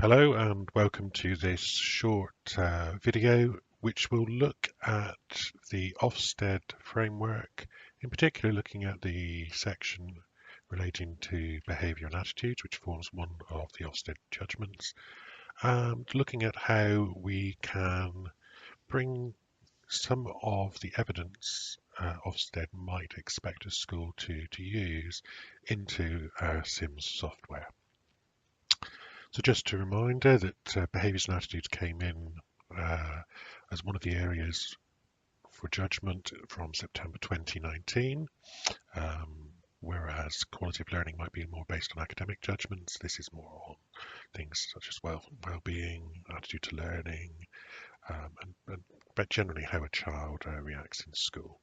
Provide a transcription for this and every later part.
Hello and welcome to this short video which will look at the OFSTED framework, in particular looking at the section relating to behaviour and attitudes, which forms one of the OFSTED judgments, and looking at how we can bring some of the evidence Ofsted might expect a school to use into our Sims software. So just a reminder that behaviours and attitudes came in as one of the areas for judgment from September 2019, whereas quality of learning might be more based on academic judgments. This is more on things such as wellbeing, attitude to learning, but generally how a child reacts in school.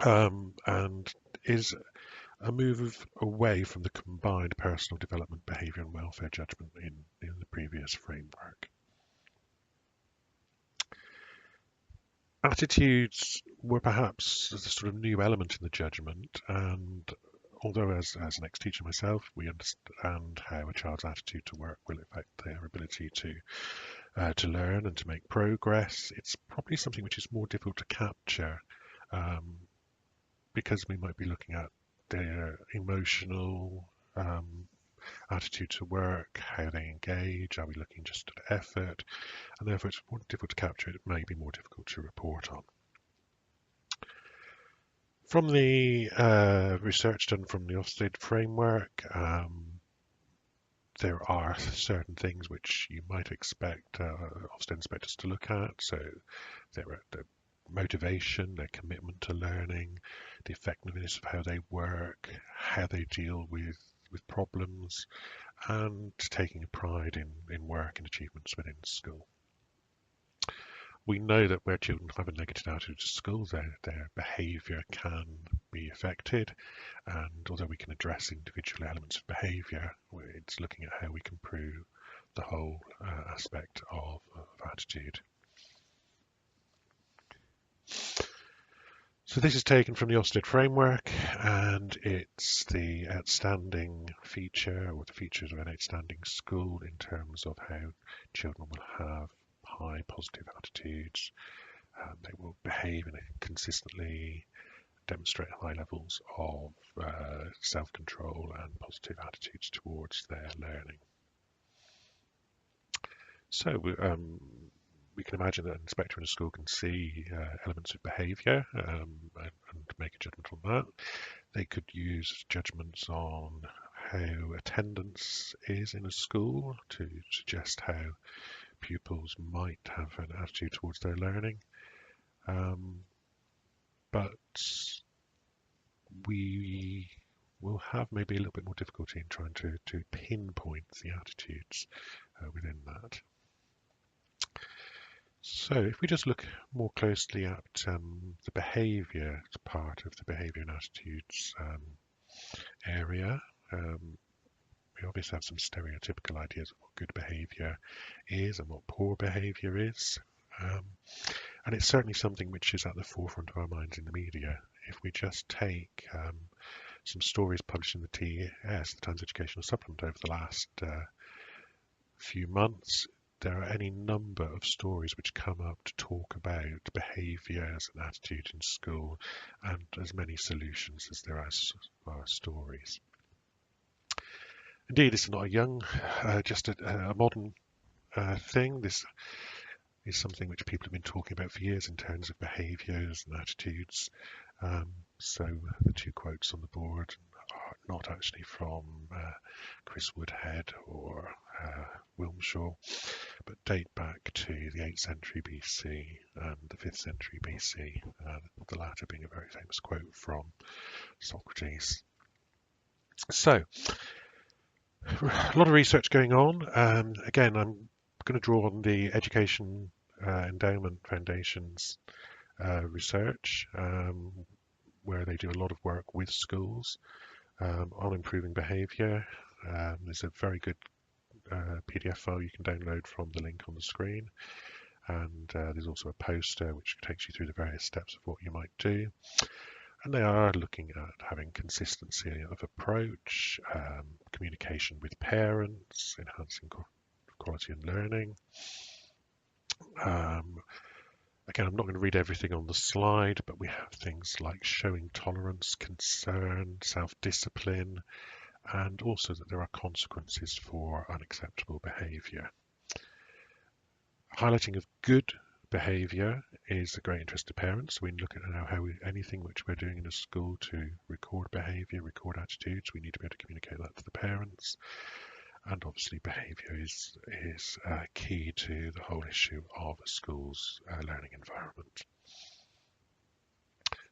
And is a move away from the combined personal development, behaviour and welfare judgment in the previous framework. Attitudes were perhaps the sort of new element in the judgment, and although as an ex-teacher myself, we understand how a child's attitude to work will affect their ability to learn and to make progress, it's probably something which is more difficult to capture because we might be looking at their emotional attitude to work, how they engage, are we looking just at effort, and therefore it's more difficult to capture, it may be more difficult to report on. From the research done from the OFSTED framework, there are certain things which you might expect OFSTED inspectors to look at, so their motivation, their commitment to learning, the effectiveness of how they work, how they deal with problems, and taking a pride in work and achievements within school. We know that where children have a negative attitude to school, their behaviour can be affected, and although we can address individual elements of behaviour, it's looking at how we can improve the whole aspect of attitude. So this is taken from the OFSTED framework, and it's the outstanding feature, or the features of an outstanding school in terms of how children will have high positive attitudes. They will behave consistently, demonstrate high levels of self-control and positive attitudes towards their learning. So we can imagine that an inspector in a school can see elements of behaviour and make a judgment on that. They could use judgments on how attendance is in a school to suggest how pupils might have an attitude towards their learning. But we will have maybe a little bit more difficulty in trying to pinpoint the attitudes within that. So if we just look more closely at the behaviour part of the behaviour and attitudes area, we obviously have some stereotypical ideas of what good behaviour is and what poor behaviour is. And it's certainly something which is at the forefront of our minds in the media. If we just take some stories published in the TES, the Times Educational Supplement, over the last few months, there are any number of stories which come up to talk about behaviours and attitude in school, and as many solutions as there are stories. Indeed, this is not a young, just a modern thing. This is something which people have been talking about for years in terms of behaviours and attitudes. So the two quotes on the board are not actually from Chris Woodhead or Wilmshaw, but date back to the 8th century BC and the 5th century BC, the latter being a very famous quote from Socrates. So, a lot of research going on. Again, I'm going to draw on the Education Endowment Foundation's research, where they do a lot of work with schools on improving behaviour. There's a very good PDF file you can download from the link on the screen, and there's also a poster which takes you through the various steps of what you might do. And they are looking at having consistency of approach, communication with parents, enhancing quality and learning. Again, I'm not going to read everything on the slide, but we have things like showing tolerance, concern, self-discipline, and also that there are consequences for unacceptable behaviour. Highlighting of good behaviour is a great interest to parents. We look at anything which we're doing in a school to record behaviour, record attitudes, we need to be able to communicate that to the parents. And obviously behaviour is key to the whole issue of a school's learning environment.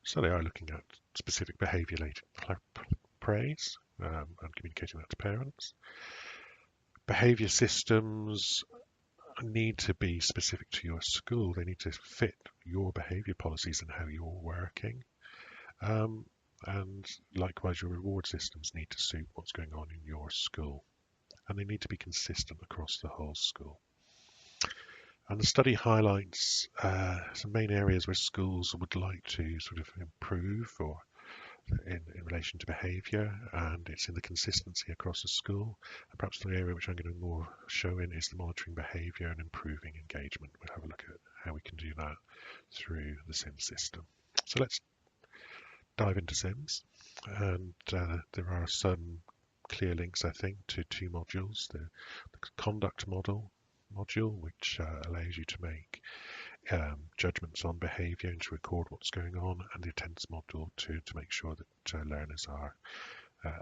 So they are looking at specific behaviour-related praise and communicating that to parents. Behaviour systems need to be specific to your school. They need to fit your behaviour policies and how you're working. And likewise, your reward systems need to suit what's going on in your school. And they need to be consistent across the whole school. And the study highlights some main areas where schools would like to sort of improve or in relation to behaviour, and it's in the consistency across the school. And perhaps the area which I'm going to more show in is the monitoring behaviour and improving engagement. We'll have a look at how we can do that through the SIMS system. So let's dive into SIMS, and there are some clear links, I think, to two modules. The conduct module, which allows you to make judgments on behaviour and to record what's going on, and the attendance module to make sure that learners are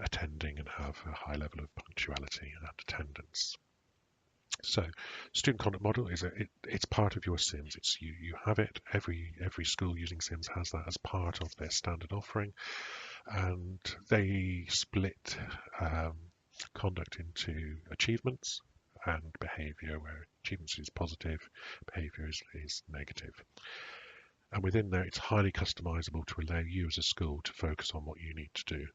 attending and have a high level of punctuality and attendance. So, student conduct model it's part of your SIMS. It's you have it. Every school using SIMS has that as part of their standard offering, and they split conduct into achievements and behaviour, where achievements is positive, behaviour is negative. And within there, it's highly customizable to allow you as a school to focus on what you need to do.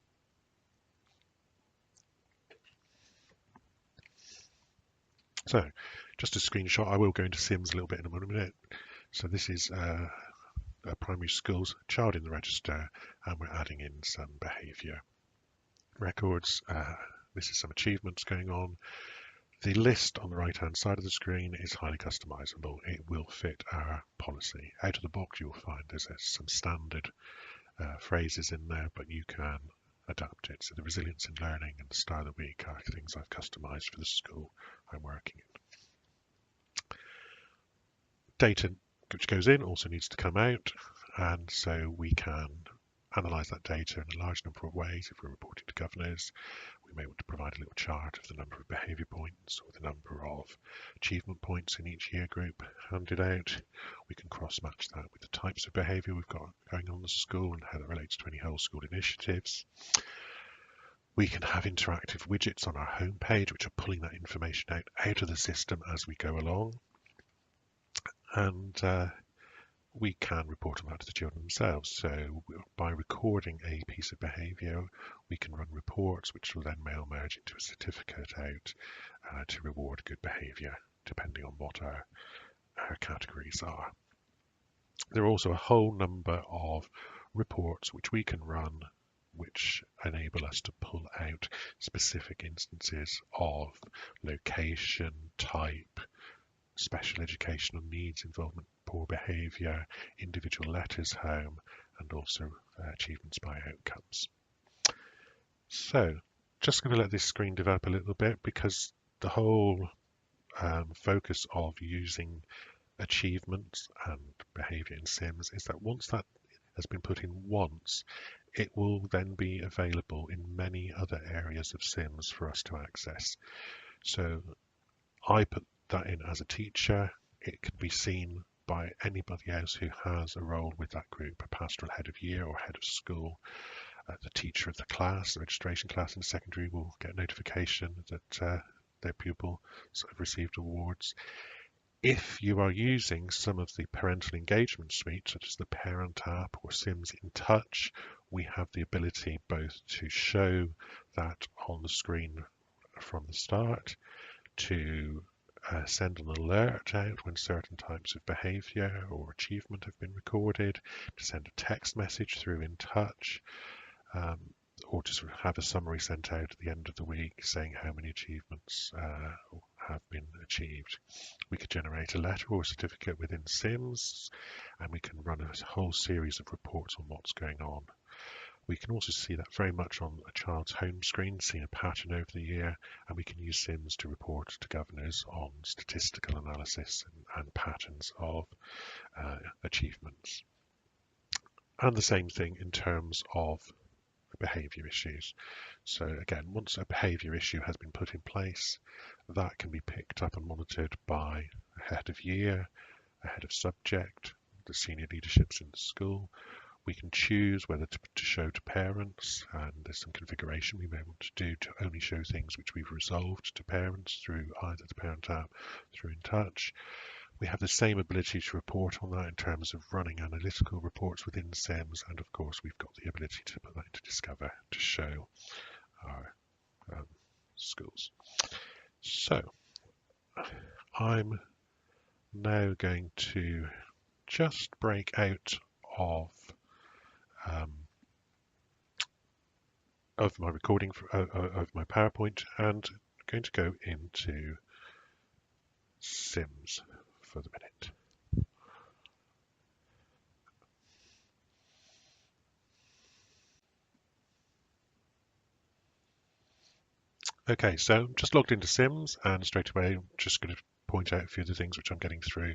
So, just a screenshot. I will go into SIMS a little bit in a minute. So this is a primary school's child in the register, and we're adding in some behaviour records. This is some achievements going on. The list on the right-hand side of the screen is highly customizable. It will fit our policy. Out of the box, you'll find there's some standard phrases in there, but you can adapt it. So the resilience in learning and the style of the week are things I've customized for the school I'm working in. Data which goes in also needs to come out, and so we can analyse that data in a large number of ways. If we're reporting to governors, we may want to provide a little chart of the number of behaviour points or the number of achievement points in each year group handed out. We can cross-match that with the types of behaviour we've got going on in the school and how that relates to any whole school initiatives. We can have interactive widgets on our homepage which are pulling that information out of the system as we go along. And we can report on that to the children themselves. So by recording a piece of behaviour, we can run reports which will then mail merge into a certificate out to reward good behaviour, depending on what our categories are. There are also a whole number of reports which we can run which enable us to pull out specific instances of location, type, special educational needs involvement, poor behaviour, individual letters home, and also achievements by outcomes. So just going to let this screen develop a little bit, because the whole focus of using achievements and behaviour in SIMS is that once that has been put in once, it will then be available in many other areas of SIMS for us to access. So I put that in as a teacher. It can be seen by anybody else who has a role with that group, a pastoral head of year or head of school. The teacher of the class, the registration class in secondary, will get notification that their pupil have received awards. If you are using some of the parental engagement suite, such as the Parent app or SIMS in Touch, we have the ability both to show that on the screen from the start, to send an alert out when certain types of behaviour or achievement have been recorded, to send a text message through in Touch, or to sort of have a summary sent out at the end of the week saying how many achievements or have been achieved. We could generate a letter or certificate within Sims, and we can run a whole series of reports on what's going on. We can also see that very much on a child's home screen, seeing a pattern over the year, and we can use Sims to report to governors on statistical analysis and patterns of achievements. And the same thing in terms of behaviour issues. So again, once a behaviour issue has been put in place, that can be picked up and monitored by a head of year, a head of subject, the senior leaderships in the school. We can choose whether to show to parents, and there's some configuration we may want to do to only show things which we've resolved to parents through either the Parent app, through In Touch. We have the same ability to report on that in terms of running analytical reports within Sims, and of course we've got the ability to put that into Discover to show our schools. So I'm now going to just break out of my recording of my PowerPoint and going to go into Sims for the minute. Okay, so I'm just logged into Sims, and straight away I'm just going to point out a few of the things which I'm getting through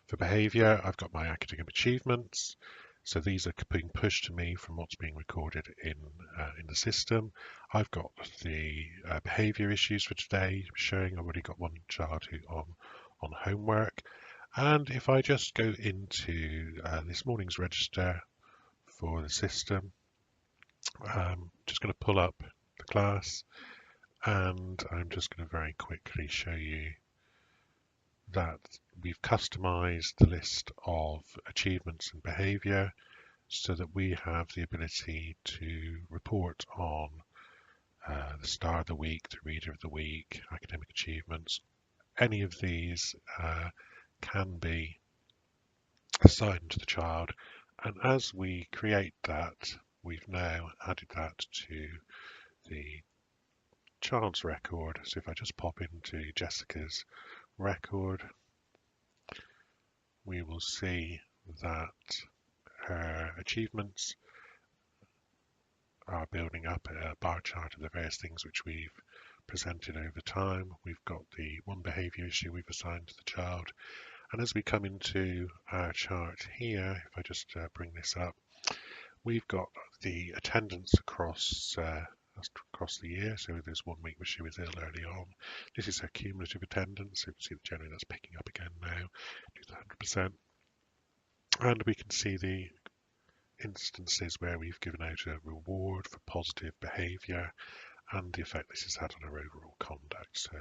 for behaviour. I've got my academic achievements, so these are being pushed to me from what's being recorded in the system. I've got the behaviour issues for today showing. I've already got one child who on homework, and if I just go into this morning's register for the system, I'm just going to pull up the class. And I'm just going to very quickly show you that we've customized the list of achievements and behavior so that we have the ability to report on the star of the week, the reader of the week, academic achievements. Any of these can be assigned to the child. And as we create that, we've now added that to the child's record. So if I just pop into Jessica's record, we will see that her achievements are building up a bar chart of the various things which we've presented over time. We've got the one behaviour issue we've assigned to the child, and as we come into our chart here, if I just bring this up, we've got the attendance across the year. So there's 1 week where she was ill early on. This is her cumulative attendance. So you can see that generally that's picking up again now to 100%. And we can see the instances where we've given out a reward for positive behaviour and the effect this has had on her overall conduct. So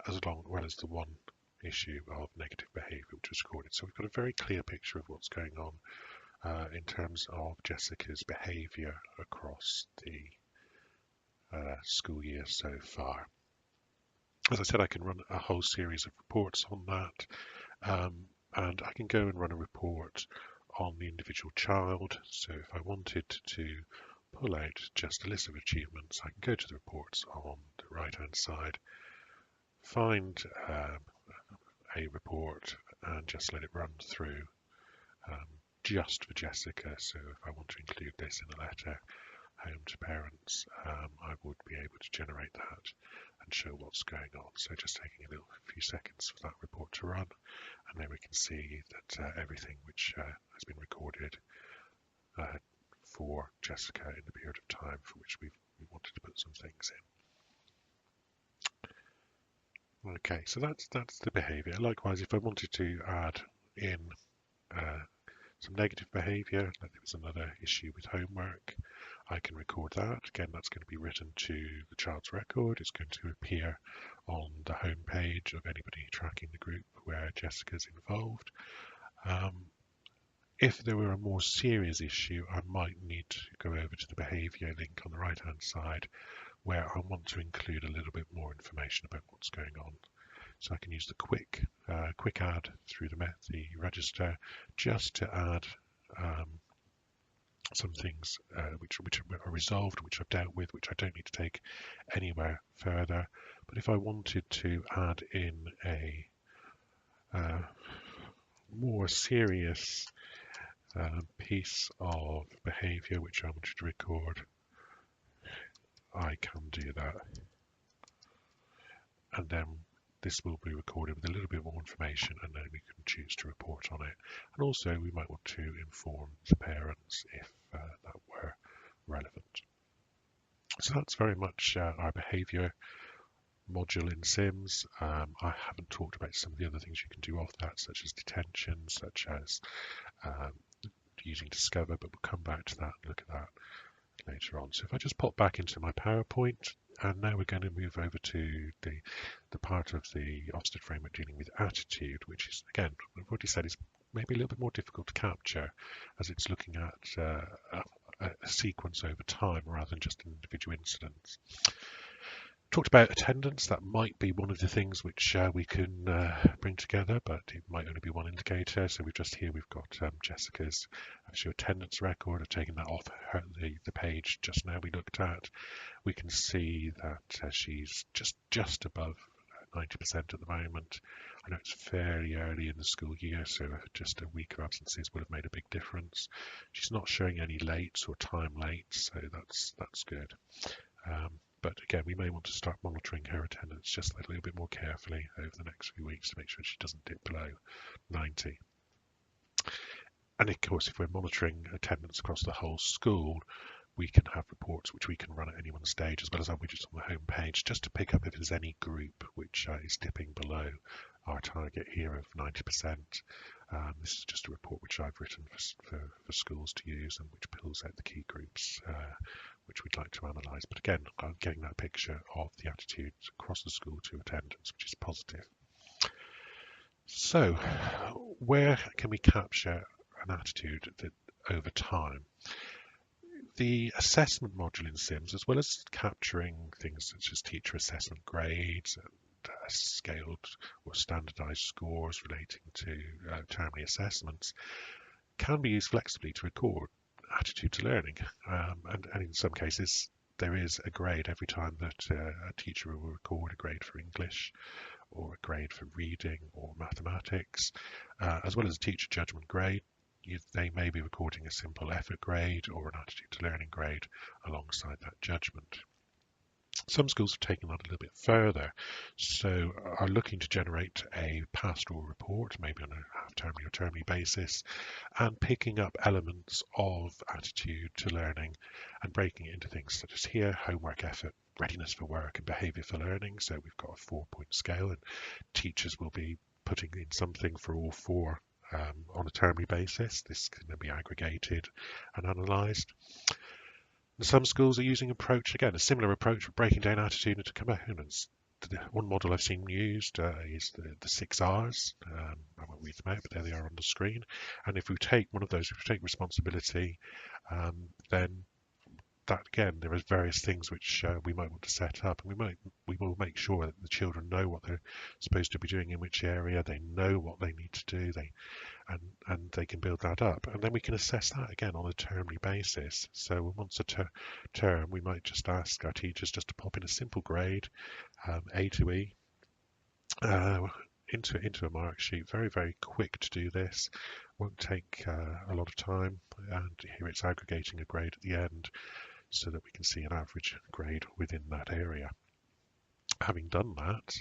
as well as the one issue of negative behaviour which was recorded. So we've got a very clear picture of what's going on in terms of Jessica's behaviour across the school year so far. As I said, I can run a whole series of reports on that, and I can go and run a report on the individual child. So if I wanted to pull out just a list of achievements, I can go to the reports on the right hand side, find a report and just let it run through just for Jessica. So if I want to include this in a letter home to parents, I would be able to generate that and show what's going on. So just taking a few seconds for that report to run, and then we can see that everything which has been recorded for Jessica in the period of time for which we wanted to put some things in. Okay, so that's the behaviour. Likewise, if I wanted to add in some negative behaviour, like there was another issue with homework, I can record that. Again, that's going to be written to the child's record. It's going to appear on the home page of anybody tracking the group where Jessica's involved. If there were a more serious issue, I might need to go over to the behaviour link on the right hand side where I want to include a little bit more information about what's going on. So I can use the quick add through the register just to add some things which are resolved, which I've dealt with, which I don't need to take anywhere further. But if I wanted to add in a more serious piece of behaviour which I wanted to record, I can do that. And then this will be recorded with a little bit more information, and then we can choose to report on it. And also we might want to inform the parents if that were relevant. So that's very much our behaviour module in Sims. I haven't talked about some of the other things you can do off that, such as detention, such as um, using Discover, but we'll come back to that and look at that later on. So if I just pop back into my PowerPoint, and now we're going to move over to the part of the OFSTED framework dealing with attitude, which is, again, I've already said, is maybe a little bit more difficult to capture, as it's looking at a sequence over time rather than just an individual incident. Talked about attendance. That might be one of the things which we can bring together, but it might only be one indicator. So we've got Jessica's actual attendance record. I've taken that off the page just now we looked at. We can see that she's just above 90% at the moment. I know it's fairly early in the school year, so just a week of absences would have made a big difference. She's not showing any lates or time lates, so that's good. But again, we may want to start monitoring her attendance just a little bit more carefully over the next few weeks to make sure she doesn't dip below 90. And of course, if we're monitoring attendance across the whole school, we can have reports which we can run at any one stage, as well as our widgets on the home page, just to pick up if there's any group which is dipping below our target here of 90%. This is just a report which I've written for schools to use, and which pulls out the key groups which we'd like to analyse. But again, I'm getting that picture of the attitudes across the school to attendance, which is positive. So, where can we capture an attitude over time? The assessment module in Sims, as well as capturing things such as teacher assessment grades and scaled or standardised scores relating to termly assessments, can be used flexibly to record attitude to learning. And in some cases, there is a grade every time that a teacher will record a grade for English, or a grade for reading or mathematics, as well as a teacher judgement grade. They may be recording a simple effort grade or an attitude to learning grade alongside that judgment. Some schools have taken that a little bit further, so are looking to generate a pastoral report, maybe on a half-termly or termly basis, and picking up elements of attitude to learning and breaking it into things such as here, homework, effort, readiness for work, and behaviour for learning. So we've got a 4-point scale, and teachers will be putting in something for all 4 on a termly basis. This can then be aggregated and analysed. Some schools are using a similar approach for breaking down attitude into components. One model I've seen used is the 6 R's. I won't read them out, but there they are on the screen. And if we take one of those, if we take responsibility, then that again, there are various things which we might want to set up, and we will make sure that the children know what they're supposed to be doing in which area. They know what they need to do. And they can build that up, and then we can assess that again on a termly basis. So once a term, we might just ask our teachers just to pop in a simple grade, A to E, into a mark sheet. Very, very quick to do this. Won't take a lot of time, and here it's aggregating a grade at the end so that we can see an average grade within that area. Having done that,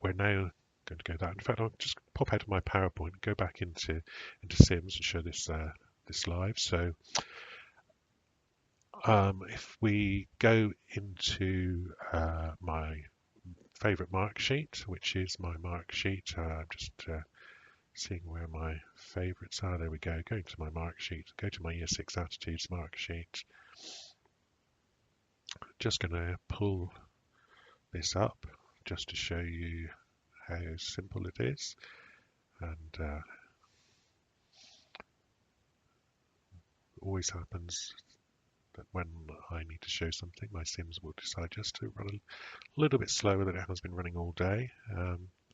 we're now going to go that. In fact, I'll just pop out of my PowerPoint and go back into Sims and show this live. So if we go into my favourite mark sheet, which is my mark sheet, just seeing where my favourites are. There we go. Going to my mark sheet, go to my Year 6 Attitudes mark sheet. Just going to pull this up just to show you how simple it is, and always happens that when I need to show something, my Sims will decide just to run a little bit slower than it has been running all day.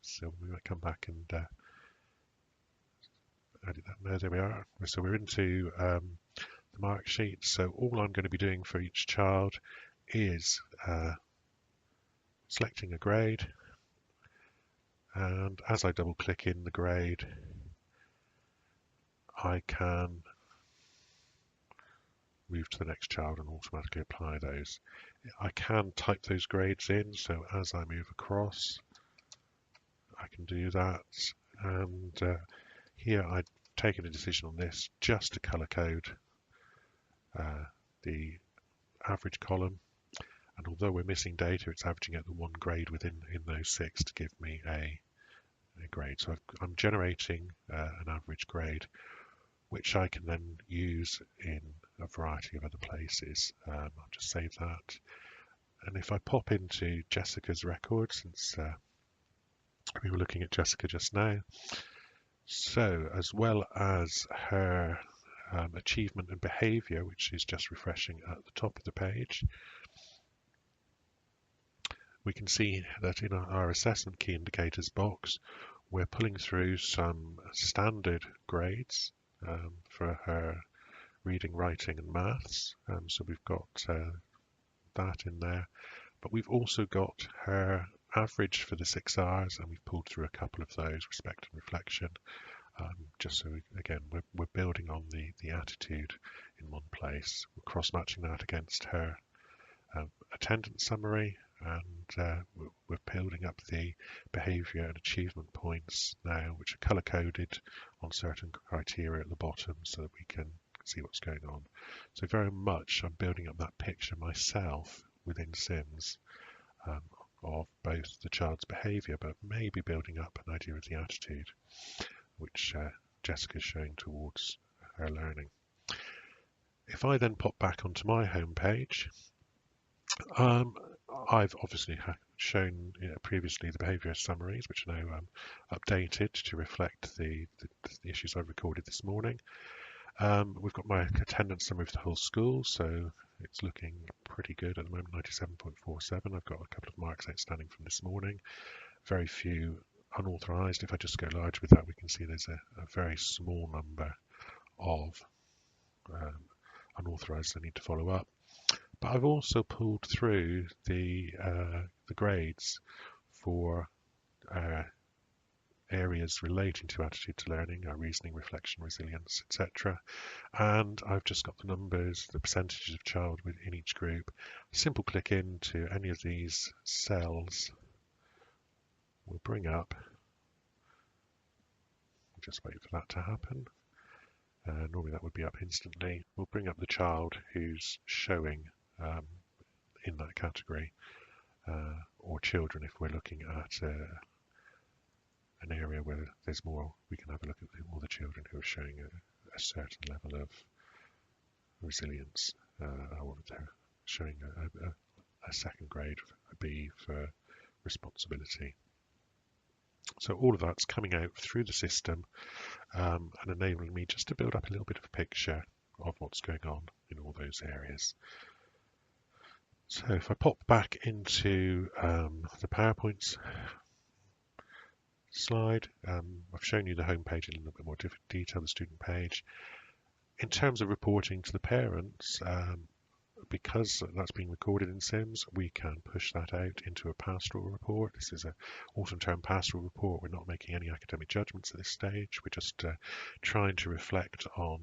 So we might come back and edit that. No, there we are. So we're into the mark sheet. So all I'm going to be doing for each child is selecting a grade, and as I double click in the grade, I can move to the next child and automatically apply those. I can type those grades in, so as I move across, I can do that. And here I've taken a decision on this just to color code the average column. And although we're missing data, it's averaging out the one grade within those 6 to give me a grade. So I'm generating an average grade, which I can then use in a variety of other places. I'll just save that. And if I pop into Jessica's record, since we were looking at Jessica just now, so as well as her achievement and behaviour, which is just refreshing at the top of the page, we can see that in our assessment key indicators box, we're pulling through some standard grades for her reading, writing and maths. So we've got that in there, but we've also got her average for the 6 R's, and we've pulled through a couple of those, respect and reflection, just so again we're building on the attitude in one place. We're cross-matching that against her attendance summary, and we're building up the behaviour and achievement points now, which are colour-coded on certain criteria at the bottom so that we can see what's going on. So very much I'm building up that picture myself within Sims of both the child's behaviour, but maybe building up an idea of the attitude, which Jessica's showing towards her learning. If I then pop back onto my home page, I've obviously shown previously the behaviour summaries, which are now updated to reflect the issues I've recorded this morning. We've got my attendance summary for the whole school, so it's looking pretty good at the moment, 97.47. I've got a couple of marks outstanding from this morning, very few unauthorised. If I just go large with that, we can see there's a very small number of unauthorised I need to follow up. But I've also pulled through the grades for areas relating to attitude to learning, reasoning, reflection, resilience, etc. And I've just got the numbers, the percentages of child within each group. Simple click into any of these cells will bring up. Just wait for that to happen. Normally that would be up instantly. We'll bring up the child who's showing in that category, or children if we're looking at an area where there's more. We can have a look at all the children who are showing a certain level of resilience, or they're showing a second grade, a B for responsibility. So all of that's coming out through the system and enabling me just to build up a little bit of a picture of what's going on in all those areas. So if I pop back into the PowerPoint slide, I've shown you the home page in a little bit more detail, the student page. In terms of reporting to the parents, because that's being recorded in Sims, we can push that out into a pastoral report. This is an autumn term pastoral report. We're not making any academic judgments at this stage. We're just trying to reflect on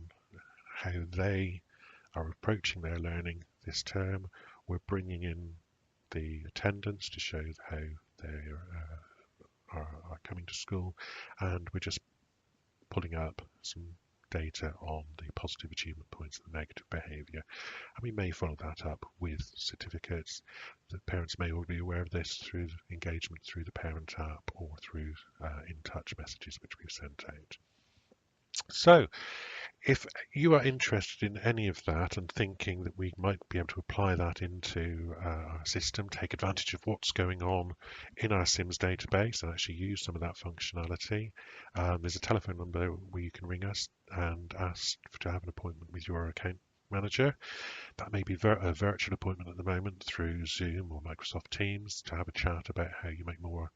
how they are approaching their learning this term. We're bringing in the attendance to show how they are coming to school, and we're just pulling up some data on the positive achievement points and the negative behaviour, and we may follow that up with certificates. The parents may all be aware of this through engagement through the parent app or through in touch messages which we've sent out. So if you are interested in any of that and thinking that we might be able to apply that into our system, take advantage of what's going on in our Sims database and actually use some of that functionality, there's a telephone number where you can ring us and ask to have an appointment with your account manager. That may be a virtual appointment at the moment through Zoom or Microsoft Teams to have a chat about how you make more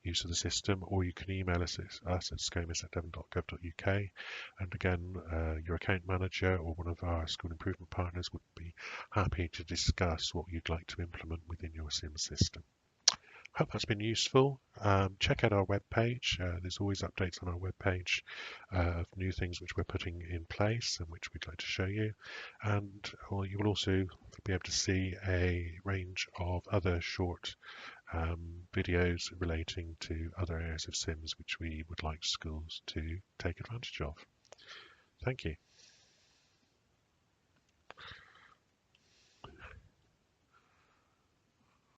use of the system, or you can email us at scomis@devon.gov.uk. And again, your account manager or one of our school improvement partners would be happy to discuss what you'd like to implement within your SIM system. Hope that's been useful. Check out our webpage. There's always updates on our webpage of new things which we're putting in place and which we'd like to show you. And you will also be able to see a range of other short videos relating to other areas of SIMS which we would like schools to take advantage of. Thank you.